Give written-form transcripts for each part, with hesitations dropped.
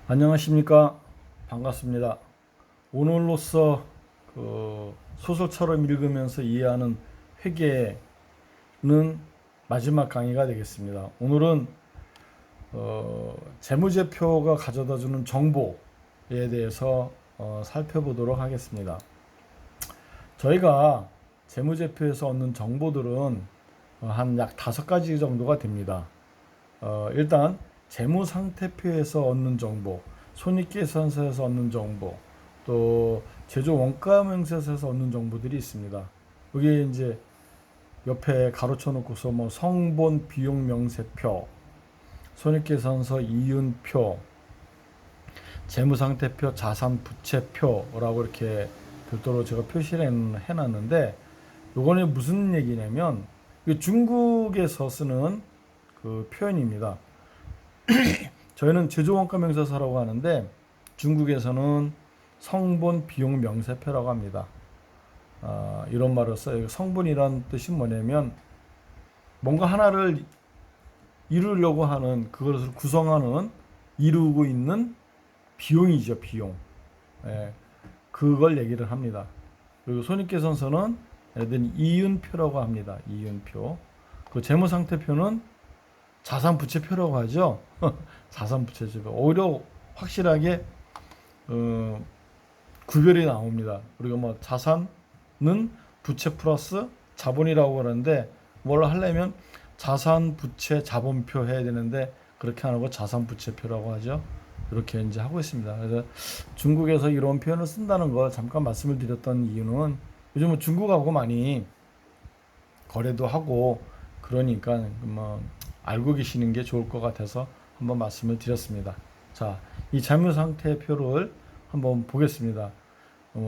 안녕하십니까. 반갑습니다. 오늘로써 소설처럼 읽으면서 이해하는 회계는 마지막 강의가 되겠습니다. 오늘은 재무제표가 가져다주는 정보에 대해서 살펴보도록 하겠습니다. 저희가 재무제표에서 얻는 정보들은 한 약 5가지 정도가 됩니다. 일단 재무상태표에서 얻는 정보, 손익계산서에서 얻는 정보, 또 제조 원가명세서에서 얻는 정보들이 있습니다. 여기 이제 옆에 가로쳐 놓고서 뭐 성본 비용 명세표, 손익계산서 이윤표, 재무상태표, 자산 부채표라고 이렇게 별도로 제가 표시를 해놨는데, 요거는 무슨 얘기냐면 중국에서 쓰는 그 표현입니다. 저희는 제조원가 명세서라고 하는데 중국에서는 성본 비용 명세표라고 합니다. 이런 말을 써요. 성본이란 뜻이 뭐냐면 뭔가 하나를 이루려고 하는, 그것을 구성하는, 이루고 있는 비용이죠. 비용. 예, 그걸 얘기를 합니다. 그리고 손익계산서는 예를 들면 이윤표라고 합니다. 이윤표. 그 재무상태표는 자산부채표라고 하죠. 자산부채표. 오히려 확실하게 구별이 나옵니다. 우리가 뭐 자산은 부채 플러스 자본이라고 하는데, 뭘 하려면 자산부채 자본표 해야 되는데 그렇게 안 하고 자산부채표라고 하죠. 이렇게 이제 하고 있습니다. 그래서 중국에서 이런 표현을 쓴다는 걸 잠깐 말씀을 드렸던 이유는, 요즘은 중국하고 많이 거래도 하고 그러니까 뭐 알고 계시는 게 좋을 것 같아서 한번 말씀을 드렸습니다. 자, 이 재무상태표를 한번 보겠습니다.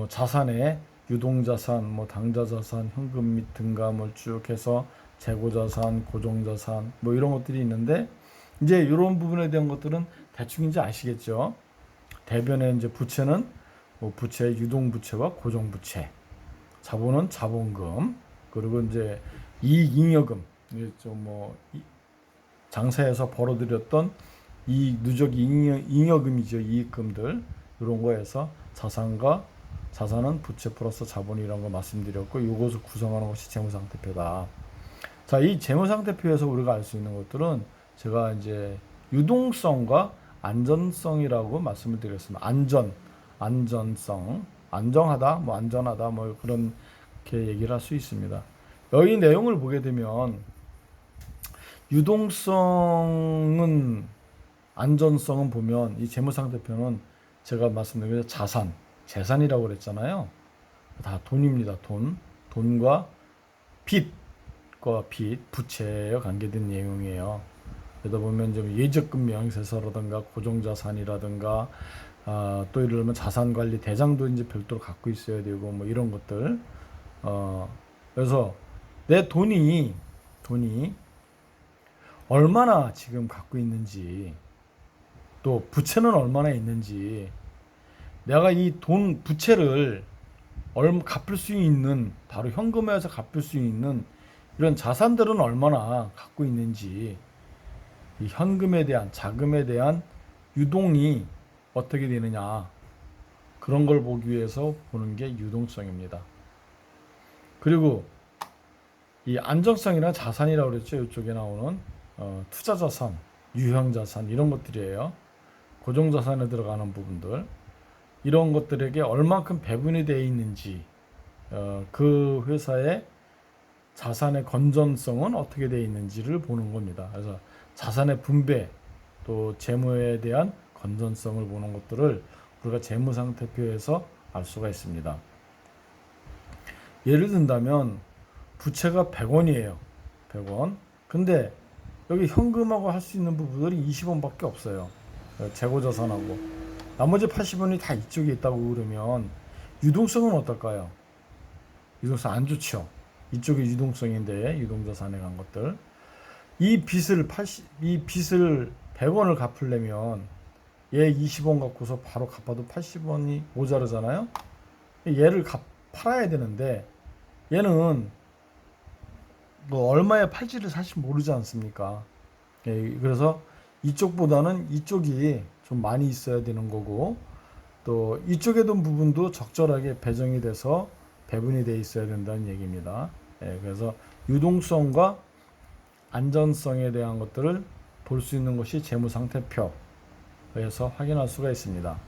자산에 유동자산, 뭐 당좌자산, 현금 및 등감을 쭉 해서 재고자산, 고정자산, 뭐 이런 것들이 있는데, 이제 이런 부분에 대한 것들은 대충 이제 아시겠죠. 대변의 이제 부채는 뭐 부채, 유동부채와 고정부채, 자본은 자본금, 그리고 이제 이익잉여금, 뭐 장사에서 벌어들였던 이 누적 잉여금이죠. 이익금들, 이런 거에서 자산은 부채 플러스 자본이라는 거 말씀드렸고, 이것을 구성하는 것이 재무상태표다. 자, 이 재무상태표에서 우리가 알 수 있는 것들은 제가 이제 유동성과 안전성이라고 말씀을 드렸습니다. 안전성, 안정하다, 뭐 안전하다, 뭐 그렇게 얘기를 할 수 있습니다. 여기 내용을 보게 되면 유동성은, 안전성은 보면 이 재무상태표는 제가 말씀드린 재산이라고 그랬잖아요. 다 돈입니다. 돈과 빚과 부채에 관계된 내용이에요. 그러다 보면 좀 예적금 명세서라든가 고정자산이라든가, 또 예를 들면 자산관리 대장도 이제 별도로 갖고 있어야 되고, 뭐 이런 것들. 그래서 내 돈이 얼마나 지금 갖고 있는지, 또 부채는 얼마나 있는지, 내가 이 부채를 갚을 수 있는, 바로 현금에서 갚을 수 있는 이런 자산들은 얼마나 갖고 있는지, 이 현금에 대한, 자금에 대한 유동이 어떻게 되느냐, 그런 걸 보기 위해서 보는 게 유동성입니다. 그리고 이 안정성이나 자산이라고 그랬죠. 이쪽에 나오는 투자자산, 유형자산, 이런 것들이에요. 고정자산에 들어가는 부분들, 이런 것들에게 얼만큼 배분이 되어 있는지, 그 회사의 자산의 건전성은 어떻게 되어 있는지를 보는 겁니다. 그래서 자산의 분배, 또 재무에 대한 건전성을 보는 것들을 우리가 재무상태표에서 알 수가 있습니다. 예를 든다면 부채가 100원이에요. 100원. 근데 여기 현금하고 할 수 있는 부분들이 20원밖에 없어요. 재고자산하고. 나머지 80원이 다 이쪽에 있다고 그러면 유동성은 어떨까요? 유동성 안 좋죠. 이쪽이 유동성인데, 유동자산에 간 것들. 이 빚을 100원을 갚으려면 얘 20원 갖고서 바로 갚아도 80원이 모자르잖아요. 얘를 팔아야 되는데, 얘는 뭐 얼마에 팔지를 사실 모르지 않습니까? 예, 그래서 이쪽보다는 이쪽이 좀 많이 있어야 되는 거고, 또 이쪽에 둔 부분도 적절하게 배정이 돼서 배분이 돼 있어야 된다는 얘기입니다. 예, 그래서 유동성과 안전성에 대한 것들을 볼 수 있는 것이 재무상태표에서 확인할 수가 있습니다.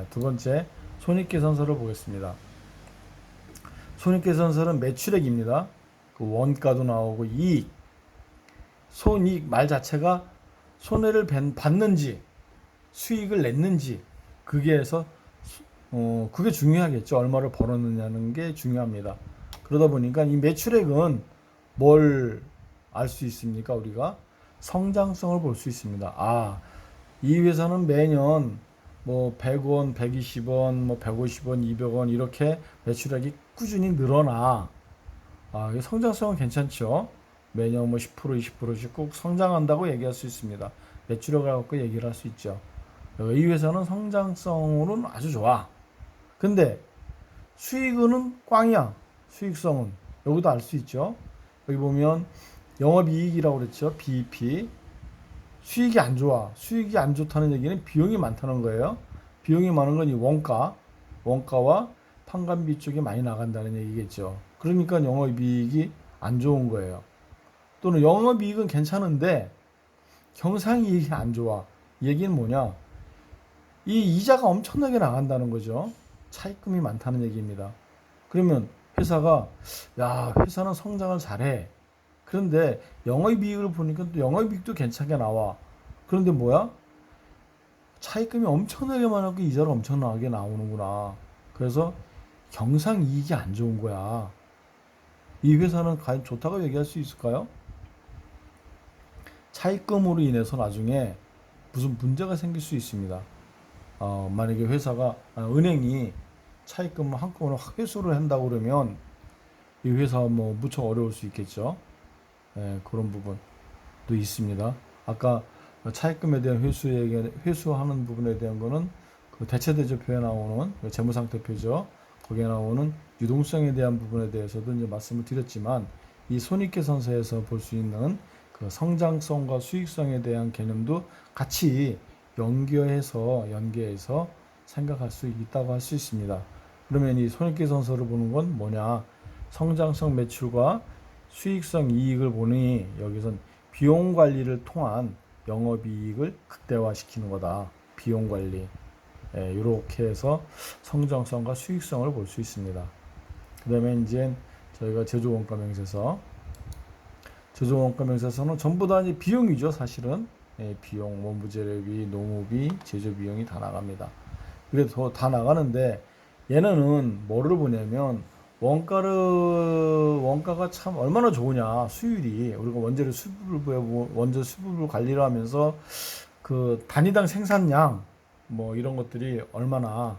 두 번째, 손익계산서를 보겠습니다. 손익계산서는 매출액입니다. 그 원가도 나오고 이익, 손익 말 자체가 손해를 받는지 수익을 냈는지 그게 해서 그게 중요하겠죠. 얼마를 벌었느냐는 게 중요합니다. 그러다 보니까 이 매출액은 뭘 알 수 있습니까? 우리가 성장성을 볼 수 있습니다. 이 회사는 매년 뭐 100원, 120원, 뭐 150원, 200원 이렇게 매출액이 꾸준히 늘어나. 이 성장성은 괜찮죠. 매년 뭐 10%, 20%씩 꼭 성장한다고 얘기할 수 있습니다. 매출액을 갖고 얘기를 할 수 있죠. 이 회사는 성장성으로는 아주 좋아. 근데 수익은 꽝이야. 수익성은. 여기도 알 수 있죠. 여기 보면 영업이익이라고 그랬죠. BEP. 수익이 안 좋아. 수익이 안 좋다는 얘기는 비용이 많다는 거예요. 비용이 많은 건 이 원가와 판관비 쪽에 많이 나간다는 얘기겠죠. 그러니까 영업이익이 안 좋은 거예요. 또는 영업이익은 괜찮은데 경상이익이 안 좋아. 이 얘기는 뭐냐? 이 이자가 엄청나게 나간다는 거죠. 차입금이 많다는 얘기입니다. 그러면 회사가 회사는 성장을 잘해. 그런데 영업이익을 보니까 또 영업이익도 괜찮게 나와. 그런데 뭐야? 차입금이 엄청나게 많았고 이자를 엄청나게 나오는구나. 그래서 경상이익이 안 좋은 거야. 이 회사는 과연 좋다고 얘기할 수 있을까요? 차입금으로 인해서 나중에 무슨 문제가 생길 수 있습니다. 만약에 회사가 은행이 차입금을 한꺼번에 회수를 한다고 그러면 이 회사 뭐 무척 어려울 수 있겠죠. 그런 부분도 있습니다. 아까 차입금에 대한 회수하는 부분에 대한 거는 그 대체대조표에 나오는 재무상태표죠. 거기에 나오는 유동성에 대한 부분에 대해서도 이제 말씀을 드렸지만 이 손익계산서에서 볼 수 있는 그 성장성과 수익성에 대한 개념도 같이 연계해서 생각할 수 있다고 할 수 있습니다. 그러면 이 손익계산서를 보는 건 뭐냐? 성장성 매출과 수익성 이익을 보니 여기선 비용 관리를 통한 영업이익을 극대화시키는 거다. 비용 관리. 이렇게 해서 성장성과 수익성을 볼 수 있습니다. 그 다음에 이제 저희가 제조원가 명세서는 전부 다 이제 비용이죠, 사실은. 비용, 원부 재료비, 노무비, 제조 비용이 다 나갑니다. 그래도 다 나가는데 얘네는 뭐를 보냐면 원가가 참 얼마나 좋으냐. 수율이 우리가 원재료 수급을 관리를 하면서 그 단위당 생산량 뭐 이런 것들이 얼마나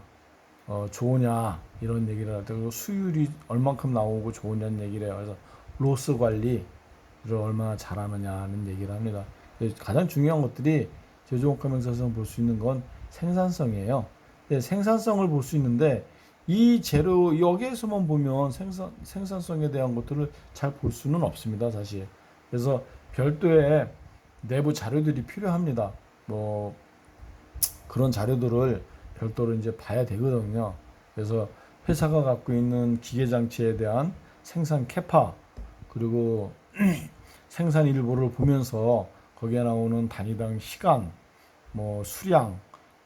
좋으냐 이런 얘기를 하고 수율이 얼만큼 나오고 좋으냐는 얘기를 해요. 그래서 로스 관리를 얼마나 잘하느냐는 얘기를 합니다. 가장 중요한 것들이 제조원가명세서에서 볼 수 있는 건 생산성이에요. 생산성을 볼 수 있는데 이 재료 여기에서만 보면 생산성에 대한 것들을 잘 볼 수는 없습니다, 사실. 그래서 별도의 내부 자료들이 필요합니다. 뭐 그런 자료들을 별도로 이제 봐야 되거든요. 그래서 회사가 갖고 있는 기계 장치에 대한 생산 캐파 그리고 생산 일부를 보면서 거기에 나오는 단위당 시간, 뭐 수량,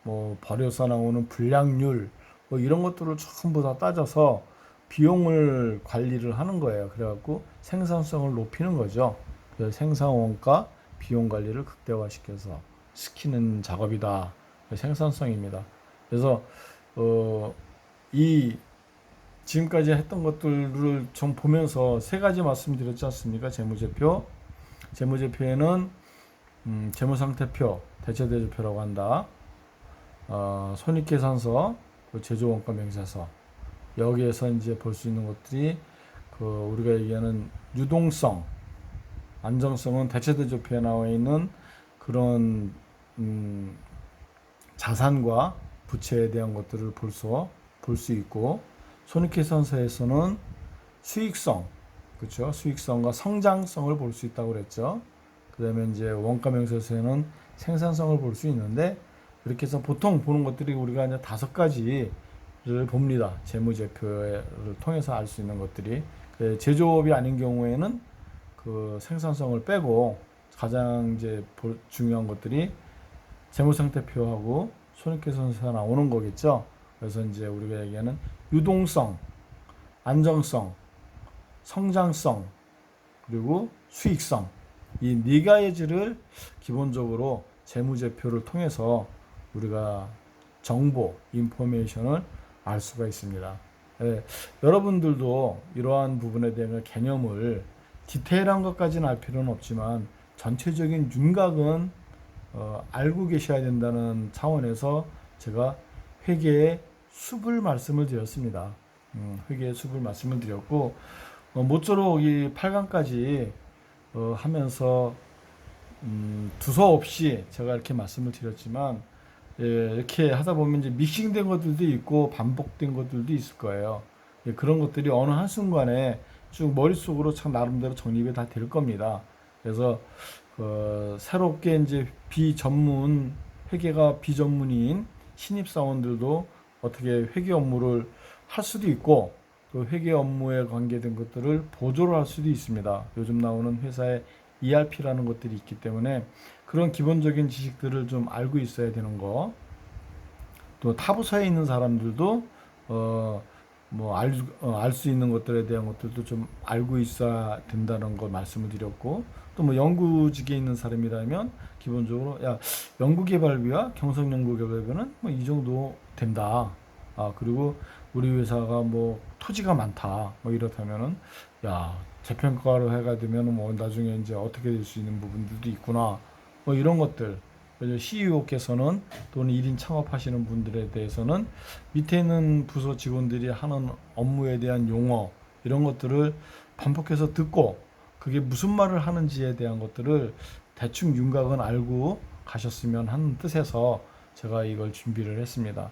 뭐 버려서 나오는 불량률 뭐 이런 것들을 전부 다 따져서 비용을 관리를 하는 거예요. 그래갖고 생산성을 높이는 거죠. 그래서 생산 원가, 비용 관리를 극대화시켜서 시키는 작업이다. 생산성입니다. 그래서 이 지금까지 했던 것들을 좀 보면서 세 가지 말씀드렸지 않습니까? 재무제표에는 재무상태표, 대체대조표라고 한다. 손익계산서, 제조원가명세서 여기에서 이제 볼 수 있는 것들이 그 우리가 얘기하는 유동성, 안정성은 대체대조표에 나와 있는 그런 자산과 부채에 대한 것들을 볼 수 있고 손익계산서에서는 수익성, 그렇죠? 수익성과 성장성을 볼 수 있다고 그랬죠. 그다음에 이제 원가명세서에는 생산성을 볼 수 있는데 그렇게 해서 보통 보는 것들이 우리가 이제 5가지를 봅니다. 재무제표를 통해서 알 수 있는 것들이. 제조업이 아닌 경우에는 그 생산성을 빼고 가장 이제 중요한 것들이 재무상태표하고 손익계산서가 나오는 거겠죠. 그래서 이제 우리가 얘기하는 유동성, 안정성, 성장성, 그리고 수익성, 이 4가지를 기본적으로 재무제표를 통해서 우리가 정보, 인포메이션을 알 수가 있습니다. 여러분들도 이러한 부분에 대한 개념을 디테일한 것까지는 알 필요는 없지만 전체적인 윤곽은 알고 계셔야 된다는 차원에서 제가 회계의 숲을 말씀을 드렸습니다. 회계의 숲을 말씀을 드렸고, 모쪼록 이 8강까지 하면서 두서 없이 제가 이렇게 말씀을 드렸지만, 이렇게 하다 보면 이제 믹싱된 것들도 있고 반복된 것들도 있을 거예요. 그런 것들이 어느 한순간에 쭉 머릿속으로 참 나름대로 정립이 다 될 겁니다. 그래서 새롭게 이제 회계가 비전문인 신입사원들도 어떻게 회계 업무를 할 수도 있고, 또 회계 업무에 관계된 것들을 보조를 할 수도 있습니다. 요즘 나오는 회사의 ERP라는 것들이 있기 때문에 그런 기본적인 지식들을 좀 알고 있어야 되는 거. 또 타부서에 있는 사람들도 알 수 있는 것들에 대한 것들도 좀 알고 있어야 된다는 거 말씀을 드렸고, 또 뭐 연구직에 있는 사람이라면 기본적으로 연구개발비와 경성연구개발비는 뭐 이 정도 된다. 그리고 우리 회사가 뭐 토지가 많다. 뭐 이렇다면은 재평가를 해가 되면 뭐 나중에 이제 어떻게 될 수 있는 부분들도 있구나. 뭐 이런 것들. CEO께서는 또는 1인 창업하시는 분들에 대해서는 밑에 있는 부서 직원들이 하는 업무에 대한 용어 이런 것들을 반복해서 듣고 그게 무슨 말을 하는지에 대한 것들을 대충 윤곽은 알고 가셨으면 하는 뜻에서 제가 이걸 준비를 했습니다.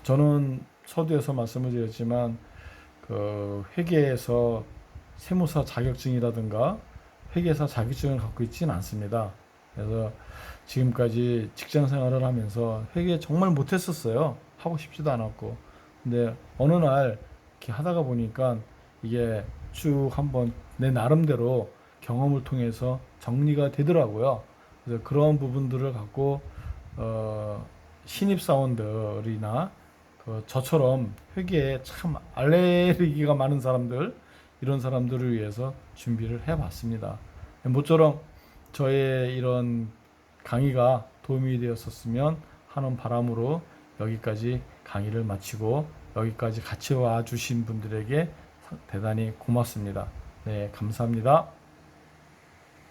저는 서두에서 말씀을 드렸지만 그 회계에서 세무사 자격증이라든가 회계사 자격증을 갖고 있지는 않습니다. 그래서 지금까지 직장 생활을 하면서 회계 정말 못했었어요. 하고 싶지도 않았고. 근데 어느 날 이렇게 하다가 보니까 이게 쭉 한번 내 나름대로 경험을 통해서 정리가 되더라고요. 그래서 그런 부분들을 갖고 신입사원들이나 저처럼 회계에 참 알레르기가 많은 사람들, 이런 사람들을 위해서 준비를 해봤습니다. 모쪼록 저의 이런 강의가 도움이 되었었으면 하는 바람으로 여기까지 강의를 마치고 여기까지 같이 와 주신 분들에게 대단히 고맙습니다. 네, 감사합니다.